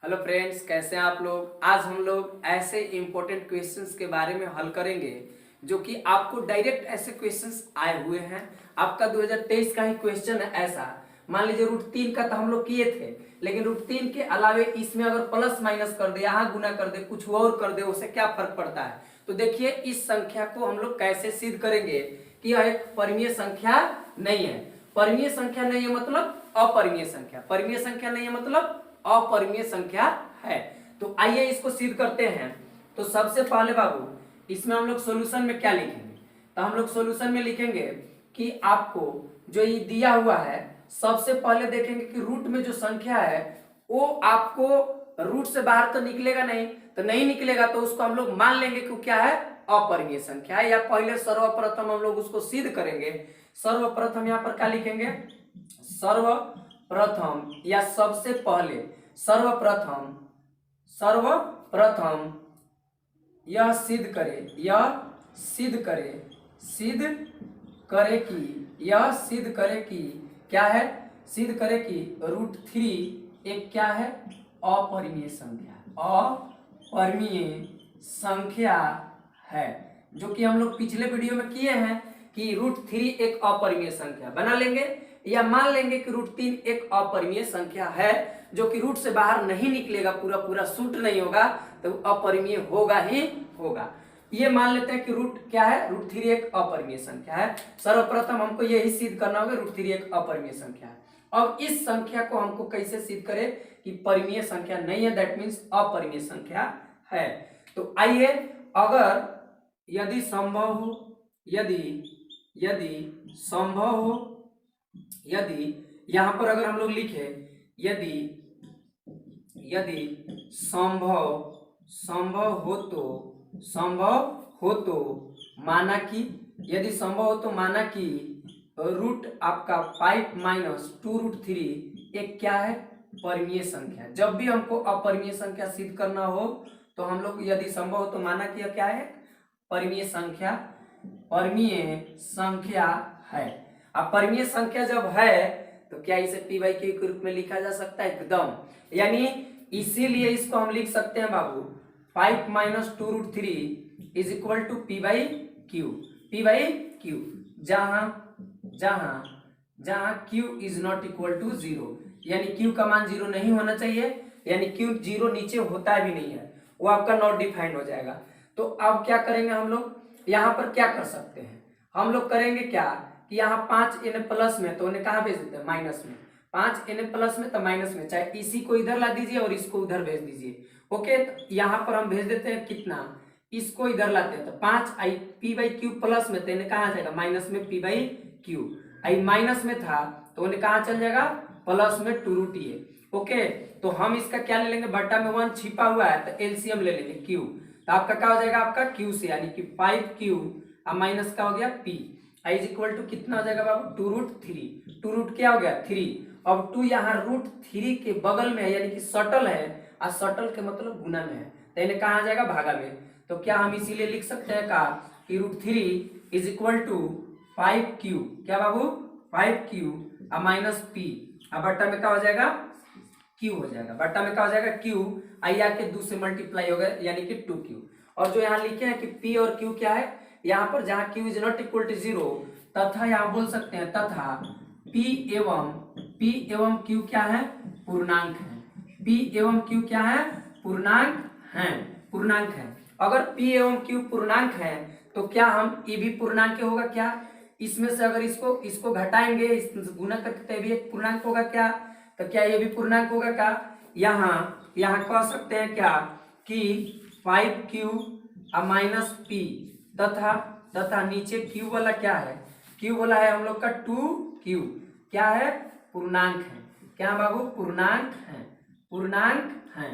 Hello friends, कैसे हैं आप लोग। आज हम लोग ऐसे इंपॉर्टेंट क्वेश्चंस के बारे में हल करेंगे जो कि आपको डायरेक्ट ऐसे क्वेश्चंस आए हुए हैं। आपका 2023 का ही क्वेश्चन है ऐसा। मान लीजिए रूट 3 का तो हम लोग किए थे, लेकिन रूट 3 के अलावे इसमें अगर प्लस माइनस कर दे, यहाँ गुना कर दे, कुछ और कर दे, उससे क्या फर्क पड़ता है। तो देखिए इस संख्या को हम लोग कैसे सिद्ध करेंगे कि यह एक परिमेय संख्या नहीं है। परिमेय संख्या नहीं है मतलब अपरिमेय संख्या, परिमेय संख्या नहीं है मतलब अपरिमेय संख्या है। तो आइए इसको सिद्ध करते हैं। तो सबसे पहले बाबू इसमें हम लोग सॉल्यूशन में क्या लिखेंगे, तो हम लोग सॉल्यूशन में लिखेंगे कि आपको जो ये दिया हुआ है, सबसे पहले देखेंगे कि रूट में जो संख्या है वो आपको रूट से बाहर तो निकलेगा नहीं, तो नहीं निकलेगा तो उसको हम लोग मान लेंगे कि क्या है, अपरिमेय संख्या है। या पहले सर्वप्रथम हम लोग उसको सिद्ध करेंगे। सर्वप्रथम यहाँ पर क्या लिखेंगे, सर्वप्रथम या सबसे पहले सर्वप्रथम सर्वप्रथम यह सिद्ध करे, सिद्ध करे कि क्या है, सिद्ध करे कि रूट 3 एक क्या है, अपरिमेय संख्या, अपरिमेय संख्या है। जो कि हम लोग पिछले वीडियो में किए हैं कि रूट 3 एक अपरिमेय संख्या बना लेंगे या मान लेंगे कि रूट 3 एक अपरिमेय संख्या है जो कि रूट से बाहर नहीं निकलेगा, पूरा पूरा शूट नहीं होगा, तो अपरिमेय होगा ही होगा। ये मान लेते हैं कि रूट क्या है, रूट 3 एक अपरिमेय संख्या है। सर्वप्रथम हमको यही सिद्ध करना होगा रूट 3 एक अपरिमेय संख्या है। अब इस संख्या को हमको कैसे सिद्ध करें कि परिमेय संख्या नहीं है, दैट मीन्स अपरिमेय संख्या है। तो आइए, अगर यदि संभव हो, यदि संभव हो, यदि यहां पर अगर हम लोग लिखे यदि संभव हो तो माना कि, यदि संभव हो तो माना कि रूट आपका 5 माइनस 2 रूट 3 एक क्या है, परिमेय संख्या। जब भी हमको अपरिमेय संख्या सिद्ध करना हो तो हम लोग यदि संभव हो तो माना कि क्या है, परिमेय संख्या है। अब परिमेय संख्या जब है तो क्या इसे पी बाई क्यू के रूप में लिखा जा सकता है, एकदम। यानी इसीलिए इसको हम लिख सकते हैं बाबू 5 minus 2 root 3 is equal to p by q, जहां q is not equal to 0, यानी क्यू का मान 0 नहीं होना चाहिए, यानी क्यू 0 नीचे होता भी नहीं है, वो आपका नॉट डिफाइंड हो जाएगा। तो अब क्या करेंगे हम लोग, यहाँ पर क्या कर सकते हैं, हम लोग करेंगे क्या कि यहाँ 5 n प्लस में तो उन्हें कहाँ भेज देते हैं, माइनस में। 5 n प्लस में तो माइनस में, चाहे इसी को इधर ला दीजिए और इसको उधर भेज दीजिए। ओके, तो यहाँ पर हम भेज देते हैं कितना, इसको इधर लाते हैं तो 5 I P by Q plus में, तो इन्हें कहाँ आ जाएगा, माइनस में P by Q. I minus में था तो उन्हें कहाँ चल जाएगा, प्लस में 2 रूट ये। ओके, तो हम इसका क्या ले लेंगे, बट्टा में 1 छिपा हुआ है तो एलसीएम ले लेंगे क्यू, तो आपका क्या हो जाएगा, आपका क्यू से, यानी कि 5q अब माइनस का हो गया p, i is equal to कितना हो जाएगा बाबू, 2 रूट 3। 2 रूट क्या हो गया, 3। अब 2 यहाँ रूट 3 के बगल में है, यानी कि सटल है, और सटल के मतलब गुना में है, तो इन्हें कहाँ आ जाएगा, भागा में। तो क्या हम इसीलिए लिख सकते हैं का कि root 3 is equal to 5q, क्या बाबू, 5q अब माइनस p, अब बट्टा में क्या हो जाएगा, q हो जाएगा, बट्टा में क्या हो जाएगा, q, आई आके 2 से मल्टीप्लाई हो गया यानी कि 2q। और जो यहाँ लिखे हैं कि p और q क्या है, यहाँ पर जहाँ q is not equal to 0 तथा यहाँ बोल सकते हैं तथा p एवं q क्या है, पूर्णांक है। p एवं q क्या है, पूर्णांक है। अगर p एवं q पूर्णांक है तो क्या हम ये भी पूर्णांक होगा क्या, इसमें से अगर इसको घटाएंगे, इस गुना करके तो ये भी एक पूर्णांक होगा क्या, तो क्या ये भी पूर्णांक होगा क्या। यहाँ कह सकते हैं क्या कि 5q माइनस p तथा नीचे q वाला क्या है, q वाला है हम लोग का 2q, क्या है, पूर्णांक है। क्या बाबू, पूर्णांक है।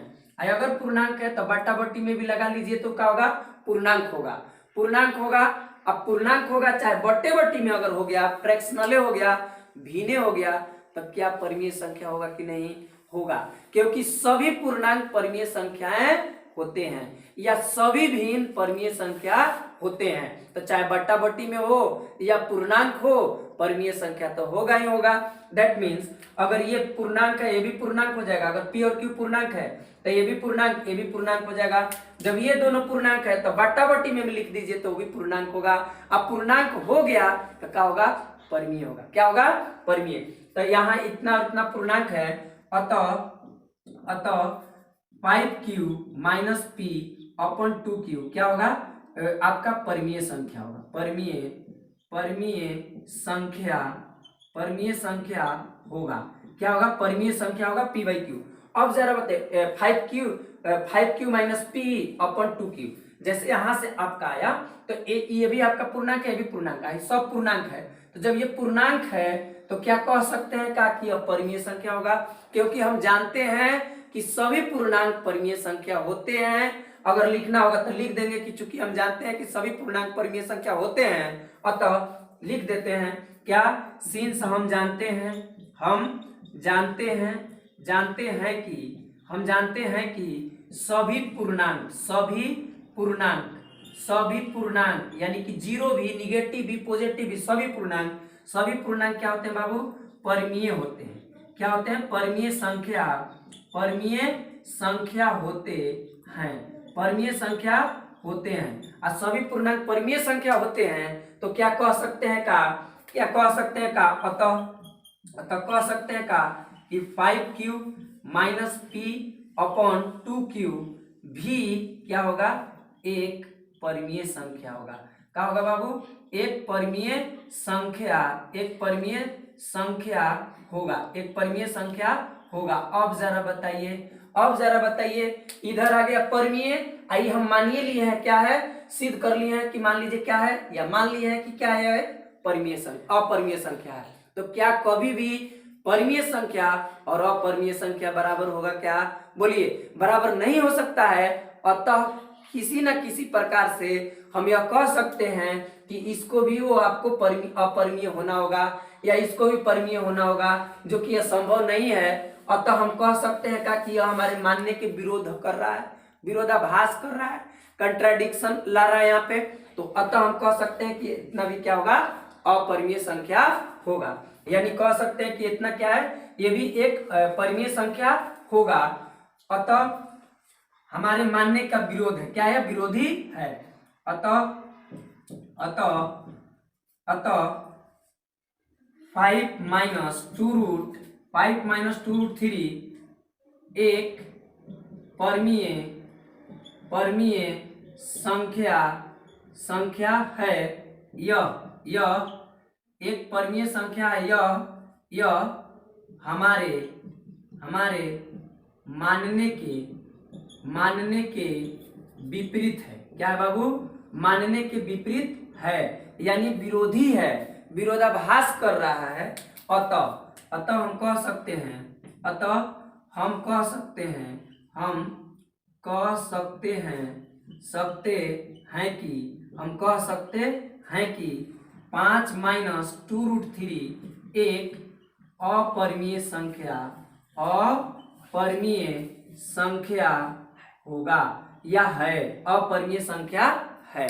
अगर पूर्णांक है तो बट्टा बट्टी में भी लगा लीजिए तो क्या होगा, पूर्णांक होगा। अब पूर्णांक होगा चाहे बट्टे बट्टी में अगर हो गया, फ्रैक्शनले हो गया, भिन्ने हो गया, तब क्या परिमेय संख्या होगा कि नहीं होगा, क्योंकि सभी पूर्णांक परिमेय संख्याएं होते हैं या सभी भिन्न परमीय संख्या होते हैं। तो चाहे बट्टा बट्टी में हो या पूर्णांक हो, परमीय संख्या तो होगा ही होगा। दैट मीन्स अगर ये पूर्णांक है ये भी पूर्णांक हो जाएगा, अगर पी और क्यू पूर्णांक है तो ये भी पूर्णांक हो जाएगा। जब ये दोनों पूर्णांक है तो बट्टा बट्टी में भी लिख दीजिए तो भी पूर्णांक होगा। अब पूर्णांक हो गया तो क्या होगा, परमीय होगा। क्या होगा, परमीय। तो यहाँ इतना और इतना पूर्णांक है, अतः 5q minus P upon 2q क्या होगा, आपका परमीय संख्या होगा। परमीय संख्या होगा। क्या होगा, परमीय संख्या होगा p बाई क्यू। अब जरा बताइए 5q minus P upon 2q, जैसे यहां से आपका आया तो ये भी आपका पूर्णांक है, ये भी पूर्णांक है, सब पूर्णांक है। तो जब ये पूर्णांक है तो क्या कह सकते हैं का कि यह परमीय संख्या होगा, क्योंकि हम जानते हैं कि सभी पूर्णांक परमीय संख्या होते हैं। अगर लिखना होगा तो लिख देंगे कि चूंकि हम जानते हैं कि सभी पूर्णांक परमीय संख्या होते हैं, अतः लिख देते हैं क्या, सिंस हम जानते हैं कि सभी पूर्णांक यानी कि जीरो भी, निगेटिव भी, पॉजिटिव भी, सभी पूर्णांक क्या होते हैं बाबू, परमीय होते हैं। क्या होते हैं, परमीय होते हैं। और सभी पूर्णांक परमीय संख्या होते हैं तो क्या कह सकते हैं का, अतः कह सकते हैं का कि 5q minus P upon 2q भी क्या होगा, एक परमीय संख्या होगा। क्या होगा बाबू, एक परमीय संख्या होगा। अब जरा बताइए इधर आ गया परमीय, आइए हम मानिए लिए हैं क्या है, सिद्ध कर लिए हैं कि मान लीजिए क्या है, या मान लिए हैं कि क्या है, अपरमीय संख्या है। तो क्या कभी भी परमीय संख्या और अपरमीय संख्या बराबर होगा क्या, बोलिए, बराबर नहीं हो सकता है। अतः किसी न किसी प्रकार से हम यह कह सकते हैं कि इसको भी वो आपको अपरमीय होना होगा या इसको भी परमीय होना होगा, जो कि यह संभव नहीं है। अतः हम कह सकते हैं कि यह हमारे मानने के विरोध कर रहा है, विरोधाभास कर रहा है, कंट्राडिक्शन ला रहा है यहाँ पे। तो अतः हम कह सकते हैं कि इतना भी क्या होगा, अपरमीय संख्या होगा। यानी कह सकते हैं कि इतना क्या है, ये भी एक परमीय संख्या होगा। अतः हमारे मानने का विरोध है, क्या है, विरोधी है। अतः 5 माइनस टू रूट 3 एक परमीय संख्या है। यह एक परमीय संख्या है। यह हमारे मानने के विपरीत है। क्या है बाबू, मानने के विपरीत है, यानी विरोधी है, विरोधाभास कर रहा है। अतः हम कह सकते हैं कि 5 माइनस टू रूट 3 एक अपरमीय संख्या होगा या है, अपरमीय संख्या है।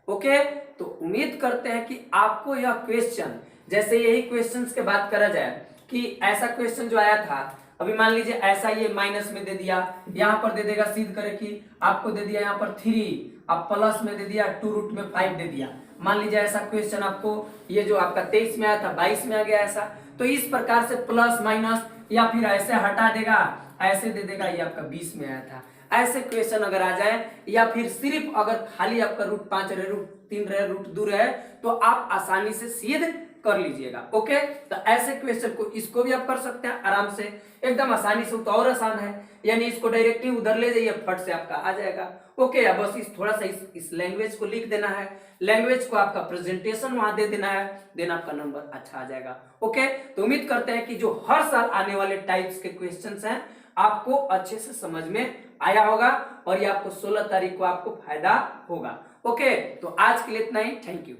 ओके, तो उम्मीद करते हैं कि आपको यह क्वेश्चन, जैसे यही क्वेश्चंस के बात करा जाए कि ऐसा क्वेश्चन जो आया था, अभी मान लीजिए ऐसा ये माइनस में दे दिया, यहाँ पर दे देगा, सिद्ध करे कि आपको दे दिया यहाँ पर 3, अब प्लस में दे दिया, 2 रूट में 5 दे दिया। मान लीजिए ऐसा क्वेश्चन आपको ये जो आपका 23 में आया था 22 में आ गया ऐसा, तो इस प्रकार से प्लस माइनस या फिर ऐसे हटा देगा, ऐसे दे देगा, ये आपका 20 में आया था। ऐसे क्वेश्चन अगर आ जाए या फिर सिर्फ अगर खाली आपका रूट 5 रहे, रूट 3 रहे, रूट 2 रहे, तो आप आसानी से सिद्ध कर लीजिएगा। ओके, तो ऐसे क्वेश्चन को इसको भी आप कर सकते हैं आराम से, एकदम आसानी से, तो और आसान है, यानी इसको डायरेक्टली उधर ले जाइए, फट से आपका आ जाएगा। ओके, अब बस थोड़ा सा इस लैंग्वेज को लिख देना है, लैंग्वेज को आपका प्रेजेंटेशन वहां दे देना है, देन आपका नंबर अच्छा आ जाएगा। ओके, तो उम्मीद करते हैं कि जो हर साल आने वाले टाइप्स के क्वेश्चंस हैं आपको अच्छे से समझ में आया होगा और ये आपको 16 तारीख को आपको फायदा होगा। ओके, तो आज के लिए इतना ही, थैंक यू।